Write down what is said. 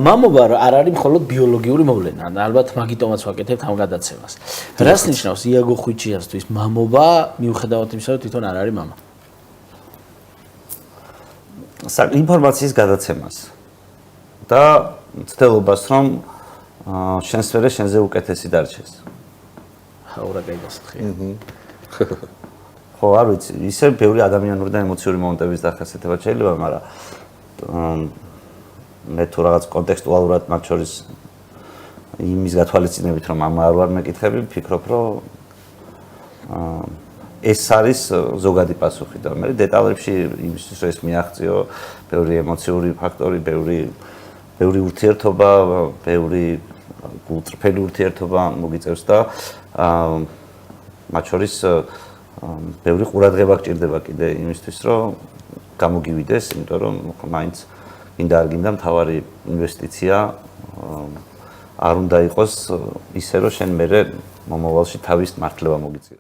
მამობა არ არის მხოლოდ ბიოლოგიური მოვლენა, ალბათ მაგიტომაც ვაკეთებთ ამ გადაცემას. რას ნიშნავს იაგო ხვიჩიასთვის მამობა, მიუხედავად იმისა, რომ თვითონ არ არის მამა? ინფორმაციის გადაცემას და ცდილობას, რომ შენს მერე შენზე უკეთესი დარჩეს. აურა გაიგასახია. ხო, არ ვიცი, ისე ბევრი ადამიანური და ემოციური მომენტების დახასიათება შეიძლება, მაგრამ მე თუ რაღაც კონტექსტუალურად მათ შორის იმის გათვალისწინებით, რომ მამა არ ვარ მეკითხები, ვფიქრობ, რომ ეს არის ზოგადი პასუხი და მე დეტალებში იმისთვის რომ ეს მიაღწიო, ბევრი ემოციური ფაქტორი, ბევრი ურთიერთობა, ბევრი გულწრფელი ურთიერთობა მოგიწევს და მათ შორის ბევრი ყურადღება გჭირდება კიდე იმისთვის, რომ გამოგივიდეს, იმიტომ რომ მაინც გინდა არ გინდა მთავარი ინვესტიცია არ უნდა იყოს ისე, რომ შენ მერე მომავალში თავის მართლება მოგიწიოს.